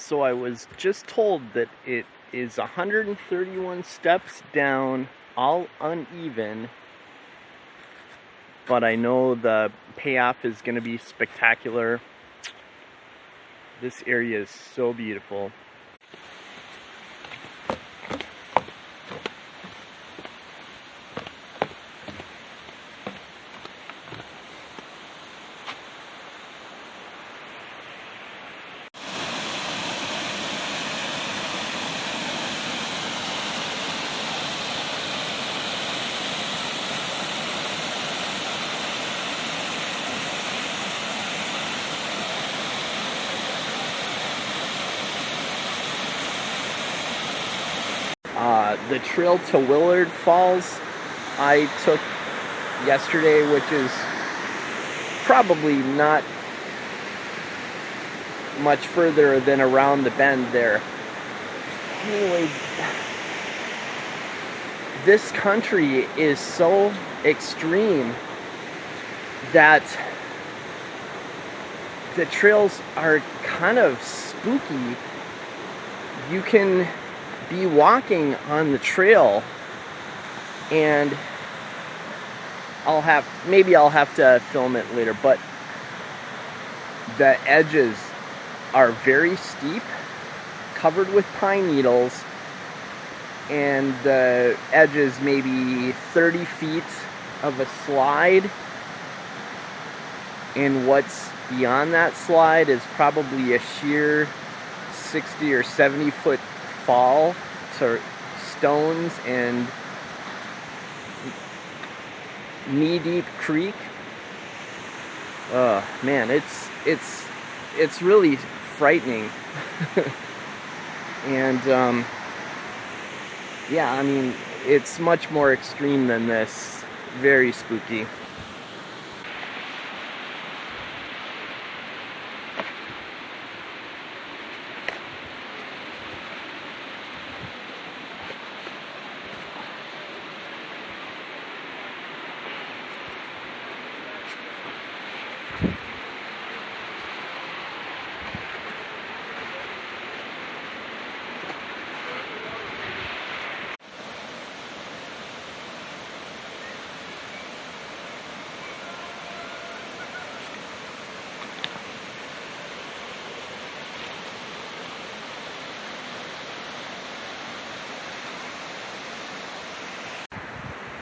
So I was just told that it is 131 steps down, all uneven, but I know the payoff is going to be spectacular. This area is so beautiful. The trail to Willard Falls I took yesterday, which is probably not much further than around the bend there. Anyway, this country is so extreme that the trails are kind of spooky. You can be walking on the trail, and I'll have to film it later, but the edges are very steep, covered with pine needles, and the edges maybe 30 feet of a slide, and what's beyond that slide is probably a sheer 60 or 70 foot fall to stones and knee-deep creek. Man, it's really frightening. And yeah, I mean, it's much more extreme than this. Very spooky.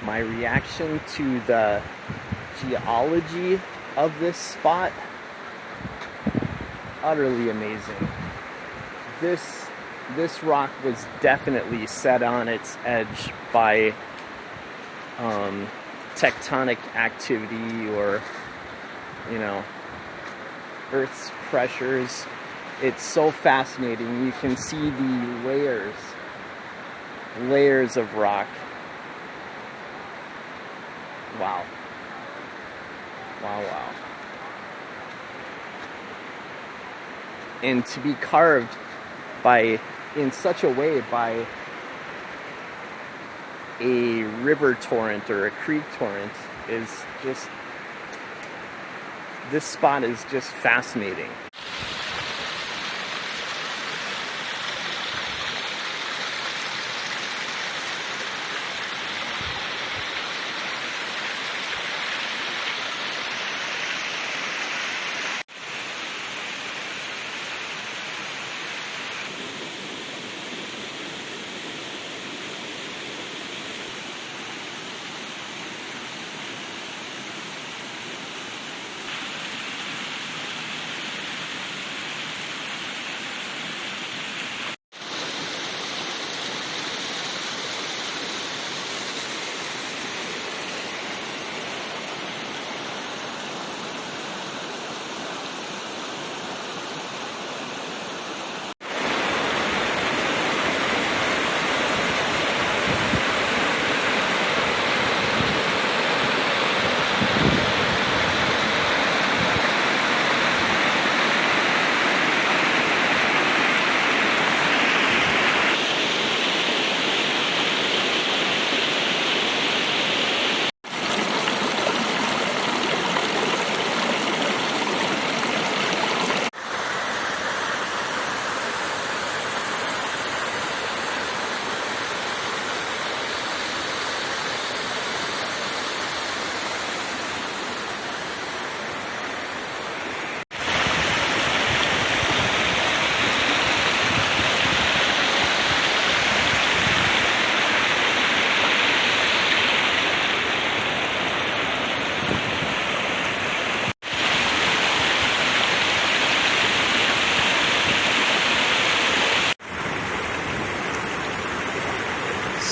My reaction to the geology of this spot, utterly amazing. This rock was definitely set on its edge by tectonic activity, or Earth's pressures. It's so fascinating. You can see the layers of rock. Wow. And to be carved in such a way by a river torrent or a creek torrent is just, this spot is just fascinating.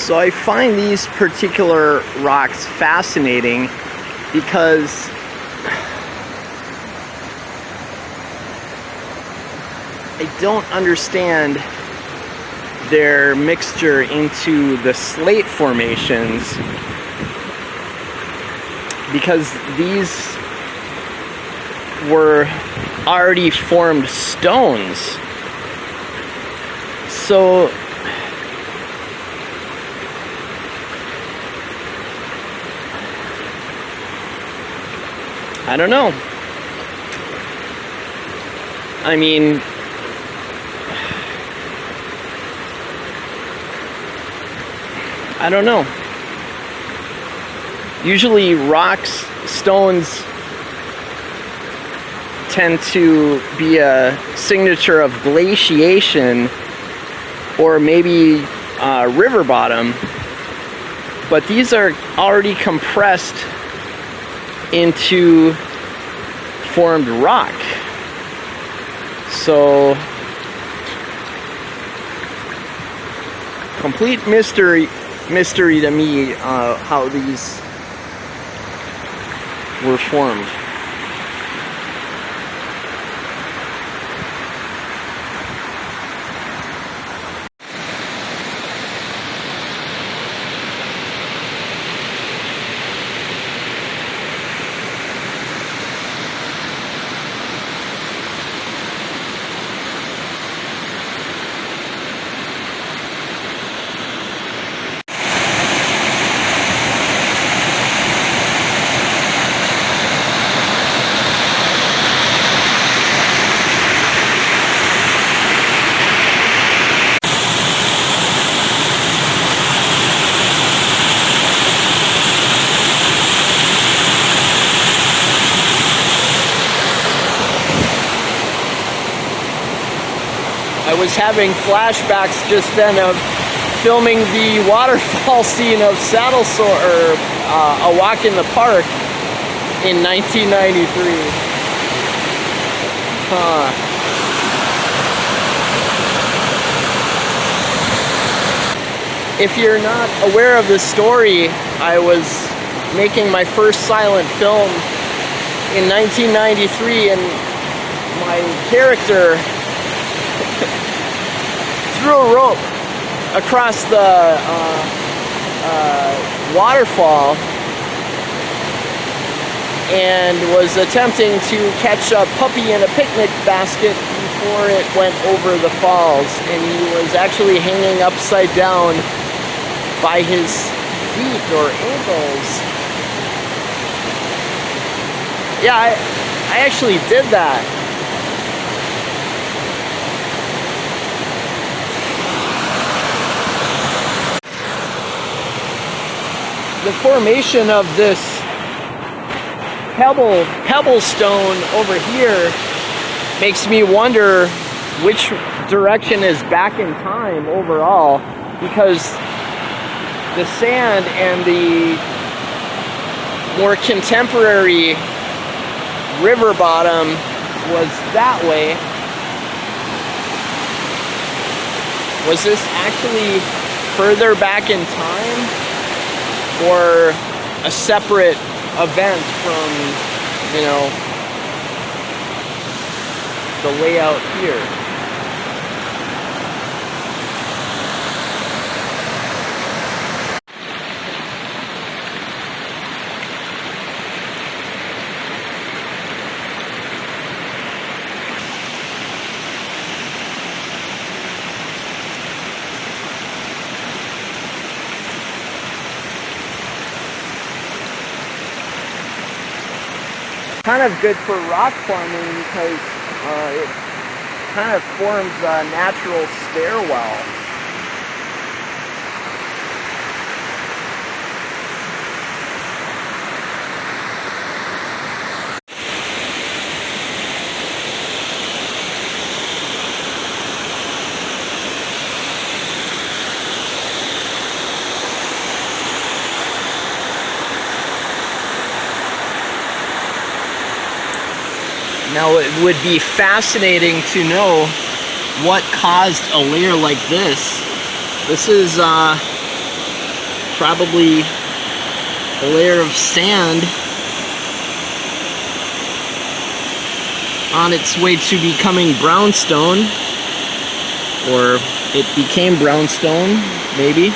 So I find these particular rocks fascinating because I don't understand their mixture into the slate formations, because these were already formed stones. So I don't know. I mean, I don't know. Usually rocks, stones tend to be a signature of glaciation or maybe river bottom, but these are already compressed into formed rock. So complete mystery to me how these were formed. I was having flashbacks just then of filming the waterfall scene of Saddle Sore, or A Walk in the Park in 1993. If you're not aware of this story, I was making my first silent film in 1993, and my character threw a rope across the waterfall and was attempting to catch a puppy in a picnic basket before it went over the falls, and he was actually hanging upside down by his feet or ankles. Yeah, I actually did that. The formation of this pebble stone over here makes me wonder which direction is back in time overall, because the sand and the more contemporary river bottom was that way. Was this actually further back in time, or a separate event from, you know, the layout here? Kind of good for rock climbing because it kind of forms a natural stairwell. Now, it would be fascinating to know what caused a layer like this. This is probably a layer of sand on its way to becoming brownstone, or it became brownstone, maybe.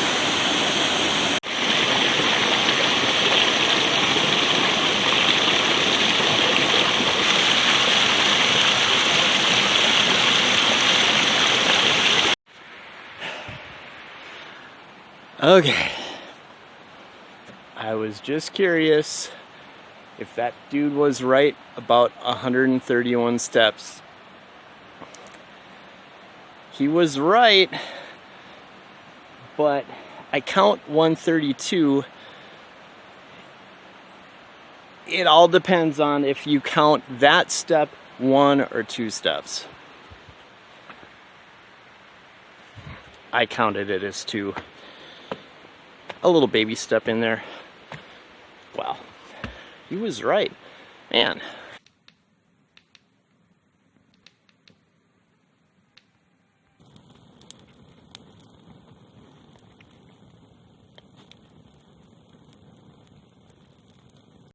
Okay, I was just curious if that dude was right about 131 steps. He was right, but I count 132. It all depends on if you count that step 1 or 2 steps. I counted it as 2. A little baby step in there. Wow, he was right. Man,